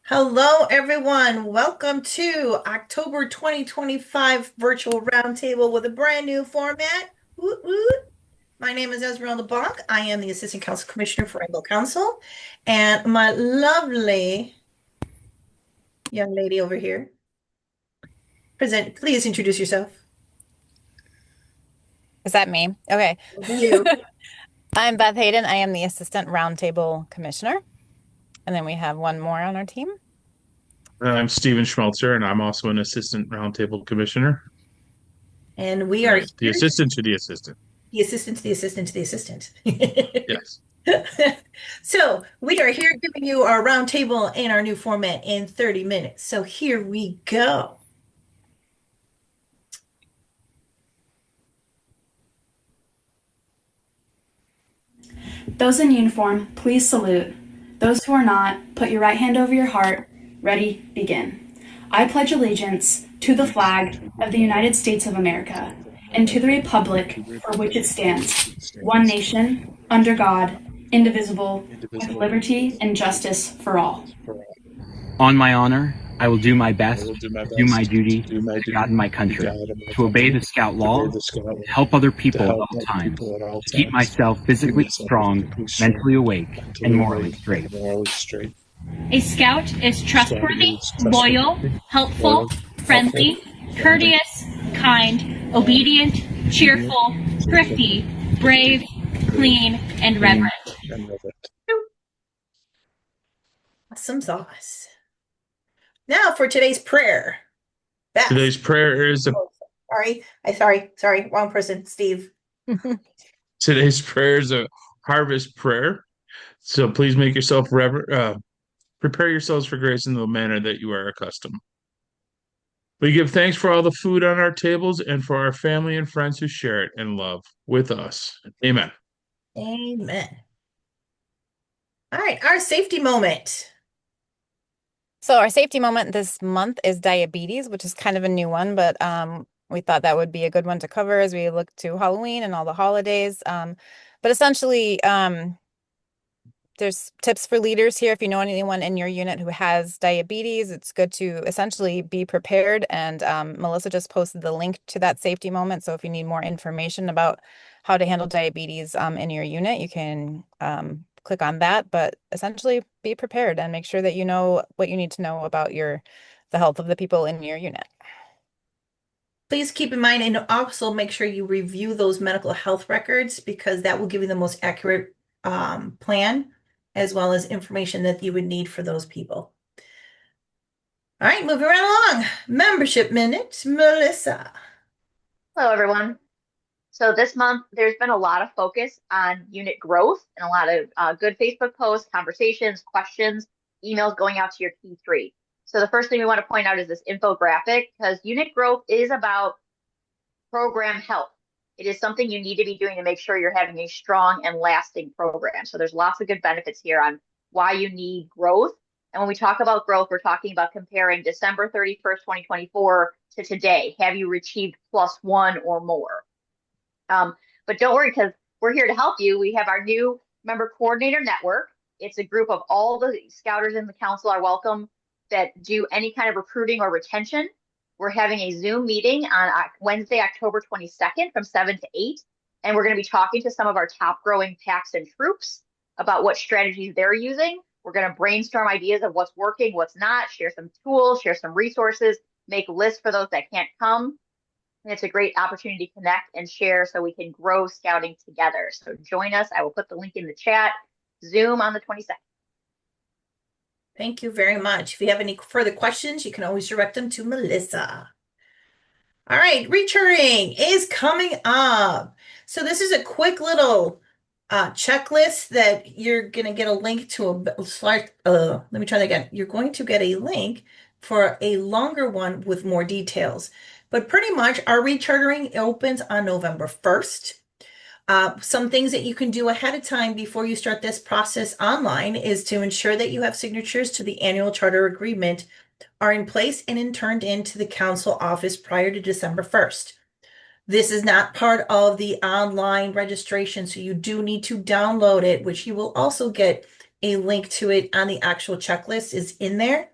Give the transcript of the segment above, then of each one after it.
Hello, everyone. Welcome to October 2025 virtual roundtable with a brand new format. Woot woot. My name is Esmeralda Bach. I am the Assistant Council Commissioner for Rainbow Council, and my lovely young lady over here. Please introduce yourself. Is that me? Okay. You. I'm Beth Hayden. I am the Assistant Roundtable Commissioner. And then we have one more on our team. I'm Steven Schmelzer, and I'm also an assistant roundtable commissioner. And we are Right. The here, assistant to the assistant. the assistant to the assistant to the assistant. Yes. So we are here giving you our roundtable in our new format in 30 minutes. So here we go. Those in uniform, please salute. Those who are not, put your right hand over your heart. Ready, begin. I pledge allegiance to the flag of the United States of America and to the republic for which it stands, one nation, under God, indivisible, with liberty and justice for all. On my honor, I will do my best, do my duty to God and my country, to obey the Scout law, to help other people at all times, to keep myself physically strong, mentally awake, and morally straight. A scout is trustworthy, loyal, helpful, friendly, courteous, kind, obedient, cheerful, thrifty, brave, clean, and reverent. Awesome sauce. Now for today's prayer. Beth. Today's prayer is Sorry, wrong person, Steve. today's prayer is a harvest prayer. So please make yourself prepare yourselves for grace in the manner that you are accustomed. We give thanks for all the food on our tables and for our family and friends who share it in love with us. Amen. Amen. All right, our safety moment. So our safety moment this month is diabetes, which is kind of a new one, but we thought that would be a good one to cover as we look to Halloween and all the holidays. But essentially, there's tips for leaders here. If you know anyone in your unit who has diabetes, it's good to essentially be prepared. And Melissa just posted the link to that safety moment. So if you need more information about how to handle diabetes in your unit, you can click on that. But essentially be prepared and make sure that you know what you need to know about the health of the people in your unit. Please keep in mind and also make sure you review those medical health records because that will give you the most accurate plan as well as information that you would need for those people. All right, moving right along. Membership minute, Melissa. Hello, everyone. So this month, there's been a lot of focus on unit growth and a lot of good Facebook posts, conversations, questions, emails going out to your key three. So the first thing we want to point out is this infographic because unit growth is about program health. It is something you need to be doing to make sure you're having a strong and lasting program. So there's lots of good benefits here on why you need growth. And when we talk about growth, we're talking about comparing December 31st, 2024 to today. Have you achieved +1 or more? But don't worry, because we're here to help you. We have our new member coordinator network. It's a group of all the scouters in the council are welcome that do any kind of recruiting or retention. We're having a Zoom meeting on Wednesday, October 22nd from 7 to 8. And we're going to be talking to some of our top growing packs and troops about what strategies they're using. We're going to brainstorm ideas of what's working, what's not, share some tools, share some resources, make lists for those that can't come. And it's a great opportunity to connect and share so we can grow scouting together. So join us. I will put the link in the chat. Zoom on the 22nd. Thank you very much. If you have any further questions, you can always direct them to Melissa. All right, recurring is coming up. So this is a quick little checklist that you're going to get a link to a slide. Let me try that again. You're going to get a link for a longer one with more details. But pretty much our rechartering opens on November 1st. Some things that you can do ahead of time before you start this process online is to ensure that you have signatures to the annual charter agreement are in place and turned into the council office prior to December 1st. This is not part of the online registration, so you do need to download it, which you will also get a link to it on the actual checklist is in there.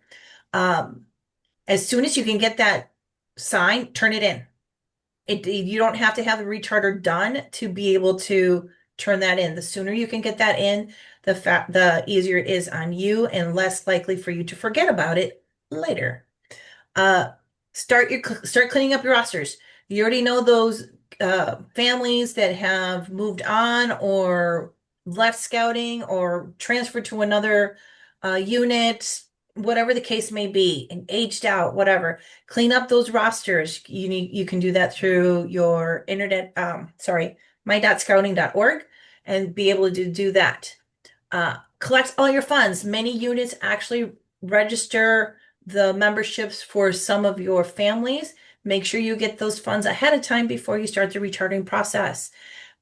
As soon as you can get that sign, turn it in. You don't have to have the recharter done to be able to turn that in. The sooner you can get that in, the easier it is on you and less likely for you to forget about it later. Uh, start cleaning up your rosters. You already know those families that have moved on or left scouting or transferred to another unit, whatever the case may be, and aged out, whatever. Clean up those rosters. You can do that through your internet, my.scouting.org and be able to do that. Collect all your funds. Many units actually register the memberships for some of your families. Make sure you get those funds ahead of time before you start the recharting process.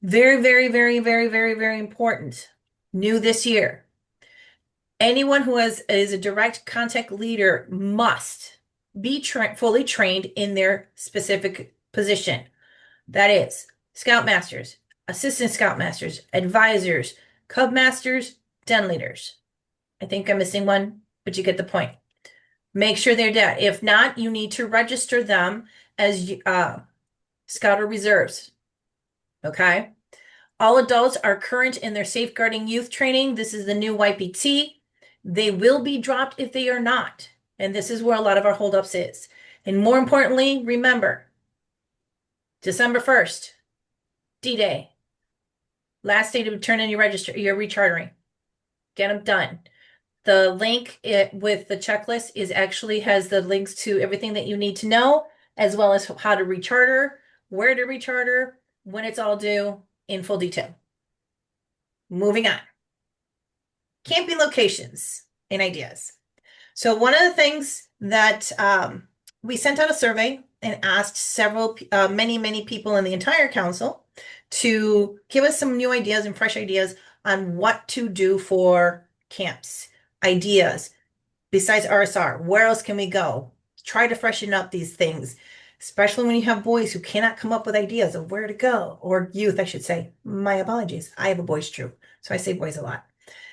Very, very, very, very, very, very important. New this year. Anyone who is a direct contact leader must be fully trained in their specific position. That is scoutmasters, assistant scoutmasters, advisors, cub masters, den leaders. I think I'm missing one, but you get the point. Make sure they're dead. If not, you need to register them as Scouter reserves. Okay. All adults are current in their safeguarding youth training. This is the new YPT. They will be dropped if they are not. And this is where a lot of our holdups is. And more importantly, remember, December 1st, D-Day. Last day to turn in your rechartering. Get them done. The link with the checklist has the links to everything that you need to know, as well as how to recharter, where to recharter, when it's all due, in full detail. Moving on. Camping locations and ideas. So one of the things that we sent out a survey and asked many people in the entire council to give us some new ideas and fresh ideas on what to do for camps. Ideas besides RSR. Where else can we go? Try to freshen up these things, especially when you have boys who cannot come up with ideas of where to go, or youth, I should say. My apologies. I have a boys troop, so I say boys a lot.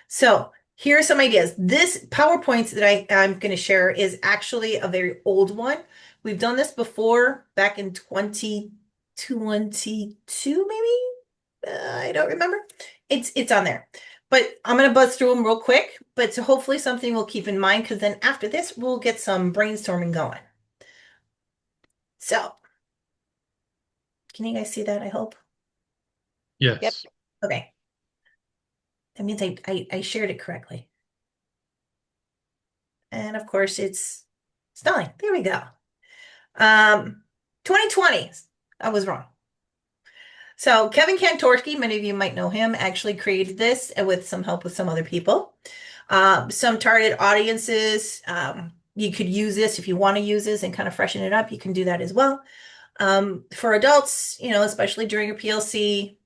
So here are some ideas. This PowerPoint that I'm going to share is actually a very old one. We've done this before back in 2022, maybe? I don't remember. It's on there. But I'm going to buzz through them real quick, but so hopefully something we'll keep in mind, because then after this, we'll get some brainstorming going. So, can you guys see that, I hope? Yes. Yep. Okay. That means I shared it correctly. And of course, it's stalling. There we go. 2020. I was wrong. So Kevin Kantorski, many of you might know him, actually created this with some help with some other people. Some targeted audiences. You could use this if you want to use this and kind of freshen it up. You can do that as well. For adults, especially during a PLC,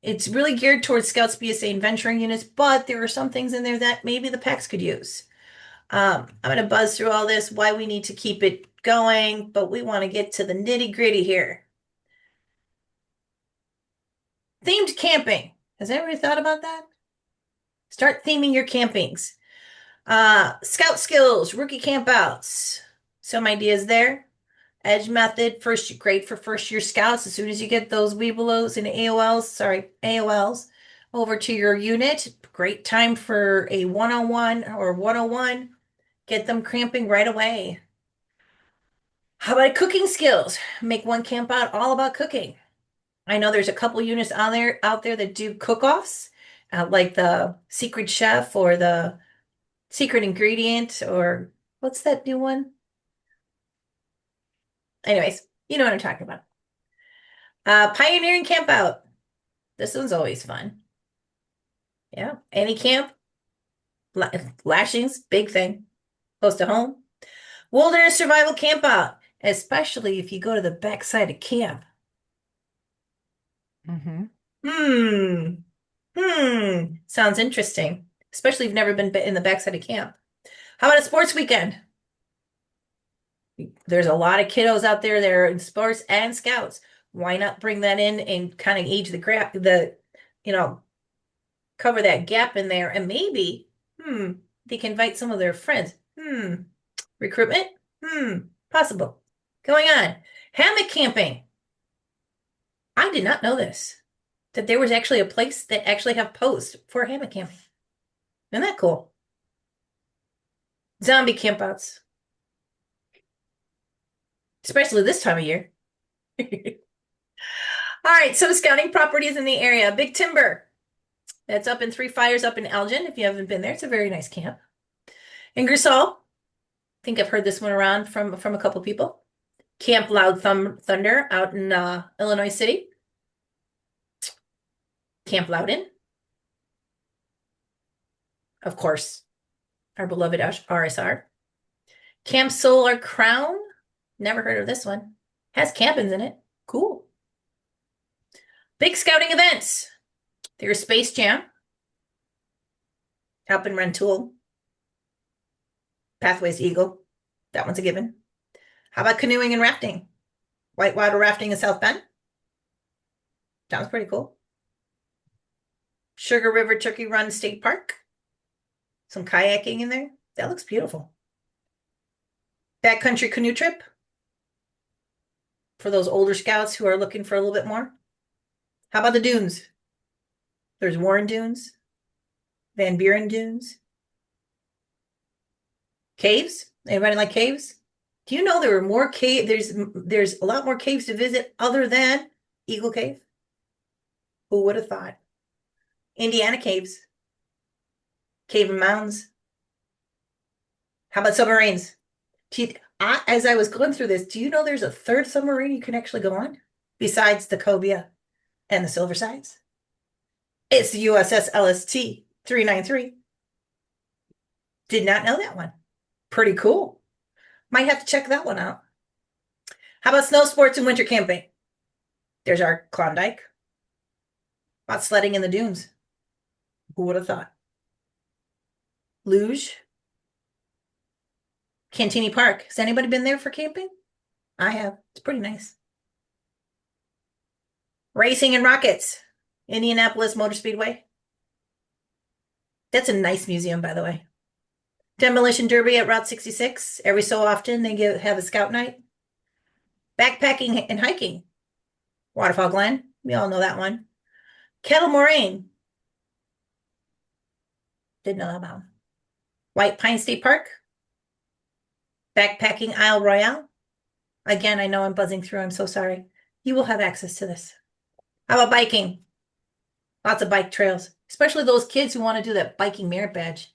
it's really geared towards Scouts, BSA, and venturing units, but there are some things in there that maybe the PACs could use. I'm going to buzz through all this, why we need to keep it going, but we want to get to the nitty-gritty here. Themed camping. Has anybody thought about that? Start theming your campings. Scout skills, rookie campouts. Some ideas there. Edge method, great for first year scouts. As soon as you get those Webelos and AOLs over to your unit, great time for a one-on-one or 101. Get them cramping right away. How about cooking skills? Make one camp out all about cooking. I know there's a couple units out there that do cook-offs, like the Secret Chef or the Secret Ingredient, or what's that new one? Anyways, you know what I'm talking about. Pioneering campout. This one's always fun. Yeah, any camp. Lashings, big thing. Close to home. Wilderness survival campout, especially if you go to the backside of camp. Sounds interesting. Especially if you've never been in the backside of camp. How about a sports weekend? There's a lot of kiddos out there that are in sports and scouts. Why not bring that in and kind of age cover that gap in there, and maybe, they can invite some of their friends. Recruitment? Possible. Going on. Hammock camping. I did not know this, that there was actually a place that actually have posts for hammock camping. Isn't that cool? Zombie campouts. Especially this time of year. All right, so scouting properties in the area. Big Timber. That's up in Three Fires up in Elgin. If you haven't been there, it's a very nice camp. Ingersoll. I think I've heard this one around from a couple people. Camp Loud Thunder out in Illinois City. Camp Loudon. Of course, our beloved RSR. Camp Solar Crown. Never heard of this one. Has campings in it. Cool. Big scouting events. There's Space Jam. Up in Rentoul. Pathways Eagle. That one's a given. How about canoeing and rafting? Whitewater rafting in South Bend. Sounds pretty cool. Sugar River Turkey Run State Park. Some kayaking in there. That looks beautiful. Backcountry canoe trip. For those older scouts who are looking for a little bit more. How about the dunes? There's Warren Dunes. Van Buren Dunes. Caves? Anybody like caves? Do you know there are more there's a lot more caves to visit other than Eagle Cave? Who would have thought? Indiana caves. Cave and mounds. How about submarines? As I was going through this, do you know there's a third submarine you can actually go on? Besides the Cobia and the Silver Sides? It's the USS LST 393. Did not know that one. Pretty cool. Might have to check that one out. How about snow sports and winter camping? There's our Klondike. How about sledding in the dunes? Who would have thought? Luge. Cantini Park. Has anybody been there for camping? I have. It's pretty nice. Racing and rockets. Indianapolis Motor Speedway. That's a nice museum, by the way. Demolition Derby at Route 66. Every so often they have a scout night. Backpacking and hiking. Waterfall Glen. We all know that one. Kettle Moraine. Didn't know that about. White Pine State Park. Backpacking Isle Royale. Again, I know I'm buzzing through. I'm so sorry. You will have access to this. How about biking? Lots of bike trails, especially those kids who want to do that biking merit badge.